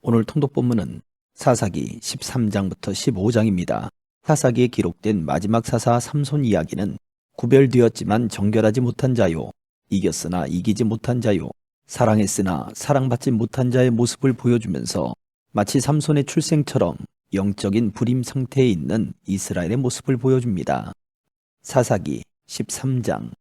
오늘 통독 본문은 사사기 13장부터 15장입니다. 사사기에 기록된 마지막 사사 삼손 이야기는 구별되었지만 정결하지 못한 자요, 이겼으나 이기지 못한 자요, 사랑했으나 사랑받지 못한 자의 모습을 보여주면서 마치 삼손의 출생처럼 영적인 불임 상태에 있는 이스라엘의 모습을 보여줍니다. 사사기 13장.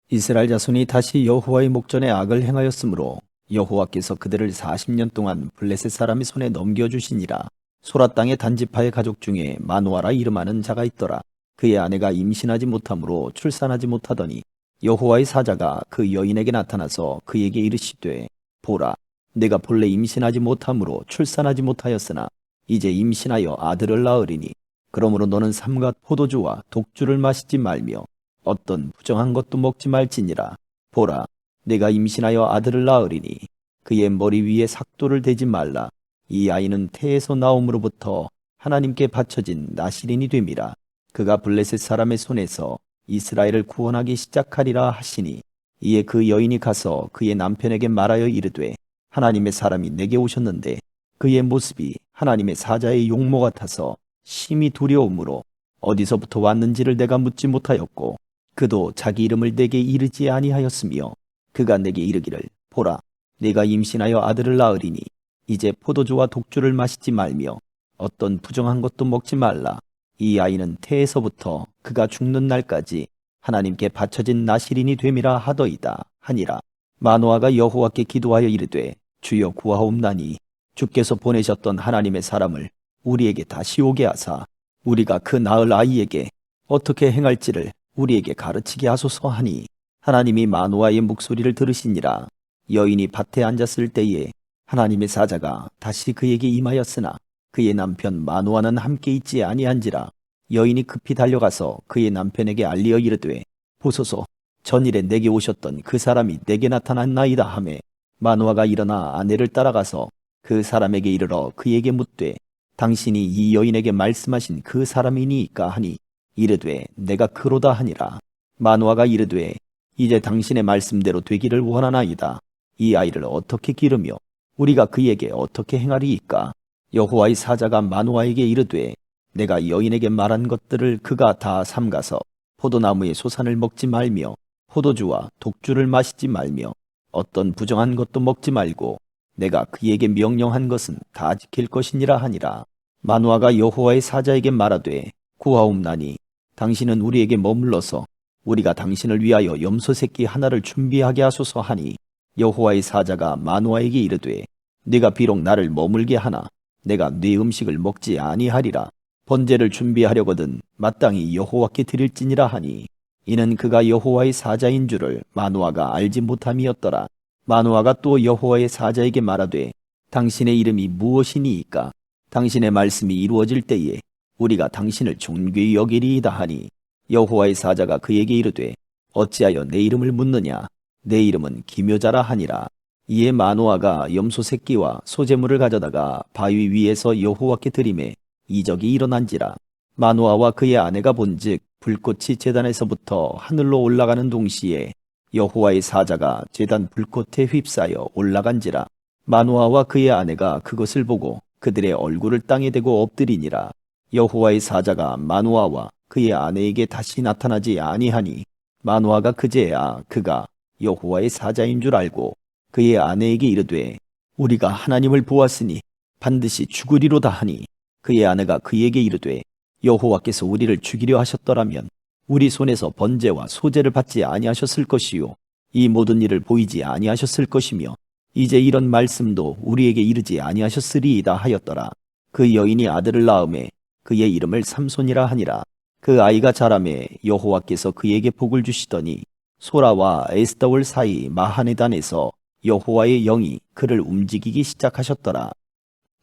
이스라엘 자손이 다시 여호와의 목전에 악을 행하였으므로 여호와께서 그들을 40년 동안 블레셋 사람의 손에 넘겨주시니라. 소라 땅의 단지파의 가족 중에 마노아라 이름하는 자가 있더라. 그의 아내가 임신하지 못하므로 출산하지 못하더니 여호와의 사자가 그 여인에게 나타나서 그에게 이르시되, 보라, 내가 본래 임신하지 못하므로 출산하지 못하였으나 이제 임신하여 아들을 낳으리니 그러므로 너는 삼가 포도주와 독주를 마시지 말며 어떤 부정한 것도 먹지 말지니라. 보라, 내가 임신하여 아들을 낳으리니 그의 머리 위에 삭도를 대지 말라. 이 아이는 태에서 나옴으로부터 하나님께 바쳐진 나실인이 됨이라. 그가 블레셋 사람의 손에서 이스라엘을 구원하기 시작하리라 하시니, 이에 그 여인이 가서 그의 남편에게 말하여 이르되, 하나님의 사람이 내게 오셨는데 그의 모습이 하나님의 사자의 용모 같아서 심히 두려움으로 어디서부터 왔는지를 내가 묻지 못하였고 그도 자기 이름을 내게 이르지 아니하였으며, 그가 내게 이르기를, 보라, 내가 임신하여 아들을 낳으리니 이제 포도주와 독주를 마시지 말며 어떤 부정한 것도 먹지 말라. 이 아이는 태에서부터 그가 죽는 날까지 하나님께 바쳐진 나실인이 됨이라 하더이다 하니라. 마노아가 여호와께 기도하여 이르되, 주여 구하옵나니 주께서 보내셨던 하나님의 사람을 우리에게 다시 오게 하사 우리가 그 낳을 아이에게 어떻게 행할지를 우리에게 가르치게 하소서 하니, 하나님이 마노아의 목소리를 들으시니라. 여인이 밭에 앉았을 때에 하나님의 사자가 다시 그에게 임하였으나 그의 남편 마노아는 함께 있지 아니한지라. 여인이 급히 달려가서 그의 남편에게 알리어 이르되, 보소서, 전일에 내게 오셨던 그 사람이 내게 나타났나이다 하매, 마노아가 일어나 아내를 따라가서 그 사람에게 이르러 그에게 묻되, 당신이 이 여인에게 말씀하신 그 사람이니이까 하니, 이르되 내가 그로다 하니라. 마노아가 이르되, 이제 당신의 말씀대로 되기를 원하나이다. 이 아이를 어떻게 기르며 우리가 그에게 어떻게 행하리이까? 여호와의 사자가 마노아에게 이르되, 내가 여인에게 말한 것들을 그가 다 삼가서 포도나무의 소산을 먹지 말며 포도주와 독주를 마시지 말며 어떤 부정한 것도 먹지 말고 내가 그에게 명령한 것은 다 지킬 것이니라 하니라. 마노아가 여호와의 사자에게 말하되, 구하옵나니 당신은 우리에게 머물러서 우리가 당신을 위하여 염소 새끼 하나를 준비하게 하소서 하니, 여호와의 사자가 마노아에게 이르되, 네가 비록 나를 머물게 하나 내가 네 음식을 먹지 아니하리라. 번제를 준비하려거든 마땅히 여호와께 드릴지니라 하니, 이는 그가 여호와의 사자인 줄을 마노아가 알지 못함이었더라. 마노아가 또 여호와의 사자에게 말하되, 당신의 이름이 무엇이니이까? 당신의 말씀이 이루어질 때에 우리가 당신을 존귀히 여기리이다 하니, 여호와의 사자가 그에게 이르되, 어찌하여 내 이름을 묻느냐? 내 이름은 기묘자라 하니라. 이에 마노아가 염소 새끼와 소제물을 가져다가 바위 위에서 여호와께 드리매 이적이 일어난지라. 마노아와 그의 아내가 본즉 불꽃이 제단에서부터 하늘로 올라가는 동시에 여호와의 사자가 제단 불꽃에 휩싸여 올라간지라. 마노아와 그의 아내가 그것을 보고 그들의 얼굴을 땅에 대고 엎드리니라. 여호와의 사자가 마노아와 그의 아내에게 다시 나타나지 아니하니, 마노아가 그제야 그가 여호와의 사자인 줄 알고 그의 아내에게 이르되, 우리가 하나님을 보았으니 반드시 죽으리로다 하니, 그의 아내가 그에게 이르되, 여호와께서 우리를 죽이려 하셨더라면 우리 손에서 번제와 소제를 받지 아니하셨을 것이요, 이 모든 일을 보이지 아니하셨을 것이며 이제 이런 말씀도 우리에게 이르지 아니하셨으리이다 하였더라. 그 여인이 아들을 낳음에 그의 이름을 삼손이라 하니라. 그 아이가 자라매 여호와께서 그에게 복을 주시더니 소라와 에스더울 사이 마하네단에서 여호와의 영이 그를 움직이기 시작하셨더라.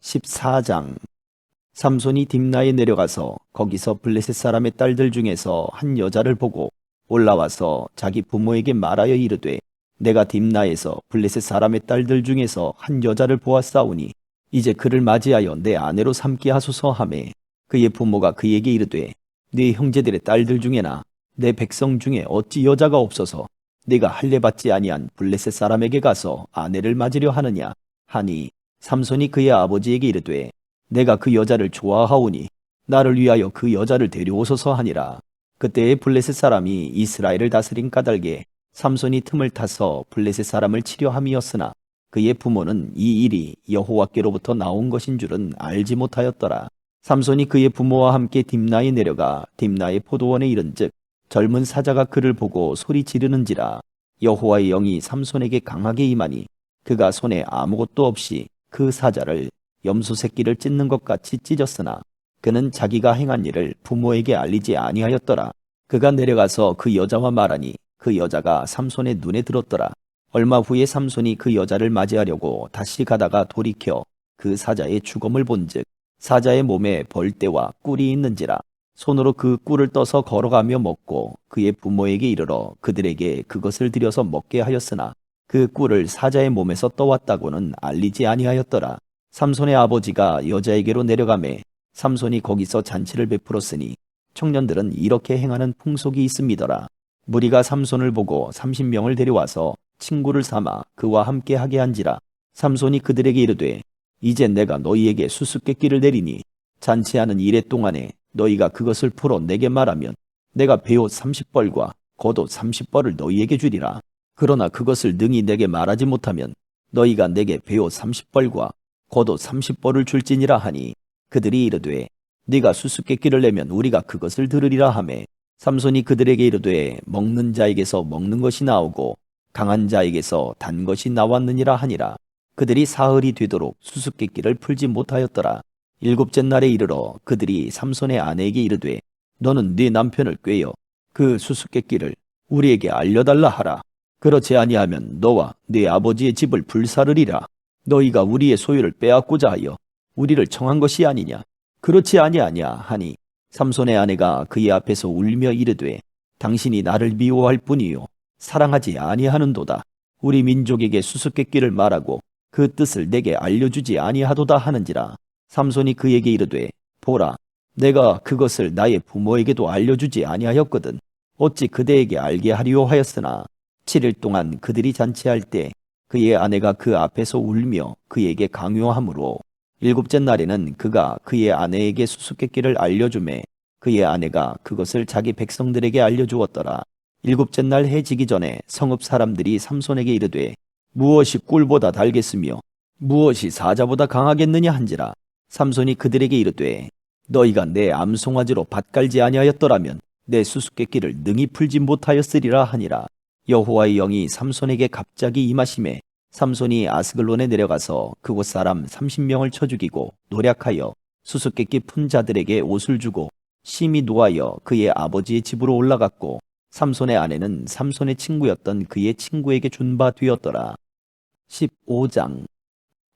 14장. 삼손이 딥나에 내려가서 거기서 블레셋 사람의 딸들 중에서 한 여자를 보고 올라와서 자기 부모에게 말하여 이르되, 내가 딥나에서 블레셋 사람의 딸들 중에서 한 여자를 보았사오니 이제 그를 맞이하여 내 아내로 삼게 하소서 하매, 그의 부모가 그에게 이르되, 네 형제들의 딸들 중에나 내 백성 중에 어찌 여자가 없어서 네가 할례 받지 아니한 블레셋 사람에게 가서 아내를 맞으려 하느냐 하니, 삼손이 그의 아버지에게 이르되 내가 그 여자를 좋아하오니 나를 위하여 그 여자를 데려오소서 하니라. 그때에 블레셋 사람이 이스라엘을 다스린 까닭에 삼손이 틈을 타서 블레셋 사람을 치려 함이었으나 그의 부모는 이 일이 여호와께로부터 나온 것인 줄은 알지 못하였더라. 삼손이 그의 부모와 함께 딥나에 내려가 딥나의 포도원에 이른즉 젊은 사자가 그를 보고 소리 지르는지라. 여호와의 영이 삼손에게 강하게 임하니 그가 손에 아무것도 없이 그 사자를 염소 새끼를 찢는 것 같이 찢었으나 그는 자기가 행한 일을 부모에게 알리지 아니하였더라. 그가 내려가서 그 여자와 말하니 그 여자가 삼손의 눈에 들었더라. 얼마 후에 삼손이 그 여자를 맞이하려고 다시 가다가 돌이켜 그 사자의 죽음을 본즉 사자의 몸에 벌떼와 꿀이 있는지라. 손으로 그 꿀을 떠서 걸어가며 먹고 그의 부모에게 이르러 그들에게 그것을 들여서 먹게 하였으나 그 꿀을 사자의 몸에서 떠왔다고는 알리지 아니하였더라. 삼손의 아버지가 여자에게로 내려가매 삼손이 거기서 잔치를 베풀었으니 청년들은 이렇게 행하는 풍속이 있음이더라. 무리가 삼손을 보고 30명을 데려와서 친구를 삼아 그와 함께 하게 한지라. 삼손이 그들에게 이르되 이제 내가 너희에게 수수께끼를 내리니 잔치하는 이래 동안에 너희가 그것을 풀어 내게 말하면 내가 베옷 30벌과 겉옷 30벌을 너희에게 주리라. 그러나 그것을 능히 내게 말하지 못하면 너희가 내게 베옷 30벌과 겉옷 30벌을 줄지니라 하니 그들이 이르되 네가 수수께끼를 내면 우리가 그것을 들으리라 하매 삼손이 그들에게 이르되 먹는 자에게서 먹는 것이 나오고 강한 자에게서 단 것이 나왔느니라 하니라. 그들이 사흘이 되도록 수수께끼를 풀지 못하였더라. 일곱째 날에 이르러 그들이 삼손의 아내에게 이르되 너는 네 남편을 꾀어 그 수수께끼를 우리에게 알려달라 하라. 그렇지 아니하면 너와 네 아버지의 집을 불사르리라. 너희가 우리의 소유를 빼앗고자 하여 우리를 청한 것이 아니냐. 그렇지 아니하냐 하니 삼손의 아내가 그의 앞에서 울며 이르되 당신이 나를 미워할 뿐이요 사랑하지 아니하는도다. 우리 민족에게 수수께끼를 말하고 그 뜻을 내게 알려주지 아니하도다 하는지라. 삼손이 그에게 이르되 보라 내가 그것을 나의 부모에게도 알려주지 아니하였거든 어찌 그대에게 알게 하리오 하였으나 7일 동안 그들이 잔치할 때 그의 아내가 그 앞에서 울며 그에게 강요하므로 일곱째 날에는 그가 그의 아내에게 수수께끼를 알려주매 그의 아내가 그것을 자기 백성들에게 알려주었더라. 일곱째 날 해 지기 전에 성읍 사람들이 삼손에게 이르되 무엇이 꿀보다 달겠으며 무엇이 사자보다 강하겠느냐 한지라. 삼손이 그들에게 이르되 너희가 내 암송아지로 밭갈지 아니하였더라면 내 수수께끼를 능히 풀지 못하였으리라 하니라. 여호와의 영이 삼손에게 갑자기 임하심에 삼손이 아스글론에 내려가서 그곳 사람 30명을 쳐 죽이고 노략하여 수수께끼 푼 자들에게 옷을 주고 심히 노하여 그의 아버지의 집으로 올라갔고 삼손의 아내는 삼손의 친구였던 그의 친구에게 준 바 되었더라. 15장.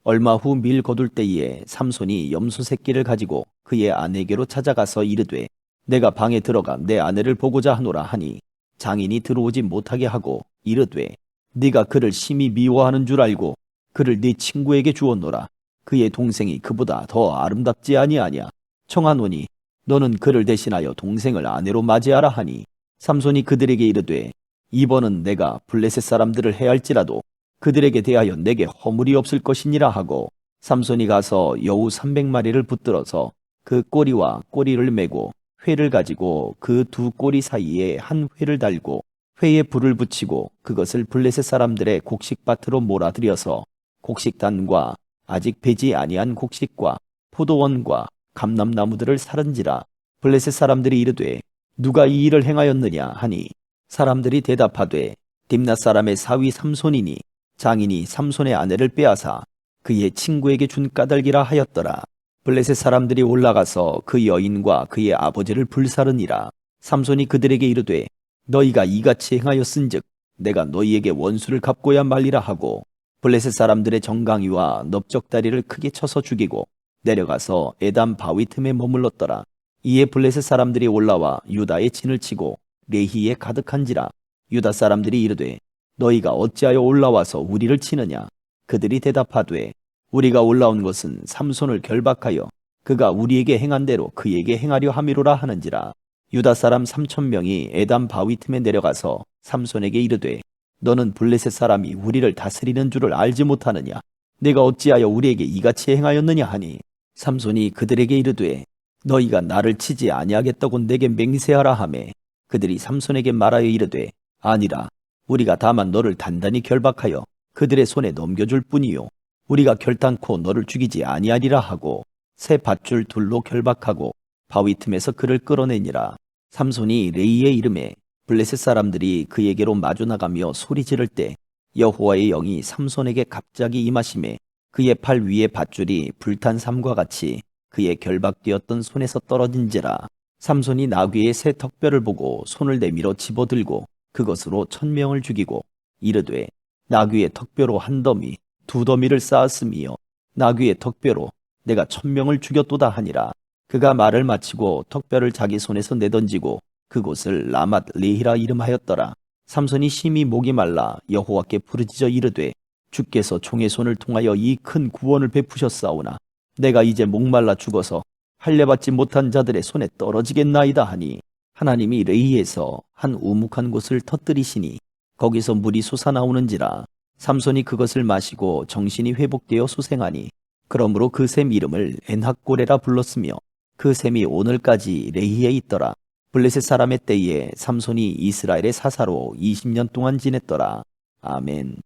얼마 후 밀 거둘 때에 삼손이 염소 새끼를 가지고 그의 아내에게로 찾아가서 이르되 내가 방에 들어가 내 아내를 보고자 하노라 하니 장인이 들어오지 못하게 하고 이르되 네가 그를 심히 미워하는 줄 알고 그를 네 친구에게 주었노라. 그의 동생이 그보다 더 아름답지 아니하냐. 청하노니 너는 그를 대신하여 동생을 아내로 맞이하라 하니 삼손이 그들에게 이르되 이번은 내가 블레셋 사람들을 해할지라도 그들에게 대하여 내게 허물이 없을 것이니라 하고 삼손이 가서 여우 300마리를 붙들어서 그 꼬리와 꼬리를 메고 회를 가지고 그 두 꼬리 사이에 한 회를 달고 회에 불을 붙이고 그것을 블레셋 사람들의 곡식밭으로 몰아들여서 곡식단과 아직 배지 아니한 곡식과 포도원과 감람나무들을 살은지라. 블레셋 사람들이 이르되 누가 이 일을 행하였느냐 하니 사람들이 대답하되 딥낫 사람의 사위 삼손이니 장인이 삼손의 아내를 빼앗아 그의 친구에게 준 까닭이라 하였더라. 블레셋 사람들이 올라가서 그 여인과 그의 아버지를 불사르니라. 삼손이 그들에게 이르되 너희가 이같이 행하였은즉 내가 너희에게 원수를 갚고야 말리라 하고 블레셋 사람들의 정강이와 넓적다리를 크게 쳐서 죽이고 내려가서 에담 바위 틈에 머물렀더라. 이에 블레셋 사람들이 올라와 유다의 진을 치고 레히에 가득한지라. 유다 사람들이 이르되 너희가 어찌하여 올라와서 우리를 치느냐. 그들이 대답하되 우리가 올라온 것은 삼손을 결박하여 그가 우리에게 행한 대로 그에게 행하려 함이로라 하는지라. 유다 사람 3,000명이 에담 바위 틈에 내려가서 삼손에게 이르되 너는 블레셋 사람이 우리를 다스리는 줄을 알지 못하느냐. 내가 어찌하여 우리에게 이같이 행하였느냐 하니 삼손이 그들에게 이르되 너희가 나를 치지 아니하겠다고 내게 맹세하라 하매 그들이 삼손에게 말하여 이르되 아니라 우리가 다만 너를 단단히 결박하여 그들의 손에 넘겨줄 뿐이요 우리가 결단코 너를 죽이지 아니하리라 하고 새 밧줄 둘로 결박하고 바위 틈에서 그를 끌어내니라. 삼손이 레이의 이름에 블레셋 사람들이 그에게로 마주 나가며 소리 지를 때 여호와의 영이 삼손에게 갑자기 임하심에 그의 팔 위에 밧줄이 불탄 삼과 같이 그의 결박되었던 손에서 떨어진지라. 삼손이 나귀의 새 턱뼈를 보고 손을 내밀어 집어들고 그것으로 1000명을 죽이고 이르되 나귀의 턱뼈로 한 더미 두 더미를 쌓았음이요 나귀의 턱뼈로 내가 1000명을 죽였도다 하니라. 그가 말을 마치고 턱뼈를 자기 손에서 내던지고 그곳을 라맛 레히라 이름하였더라. 삼손이 심히 목이 말라 여호와께 부르짖어 이르되 주께서 종의 손을 통하여 이 큰 구원을 베푸셨사오나 내가 이제 목말라 죽어서 할례받지 못한 자들의 손에 떨어지겠나이다 하니 하나님이 레히에서 한 우묵한 곳을 터뜨리시니 거기서 물이 솟아나오는지라. 삼손이 그것을 마시고 정신이 회복되어 수생하니 그러므로 그 샘 이름을 엔학고레라 불렀으며 그 샘이 오늘까지 레히에 있더라. 블레셋 사람의 때에 삼손이 이스라엘의 사사로 20년 동안 지냈더라. 아멘.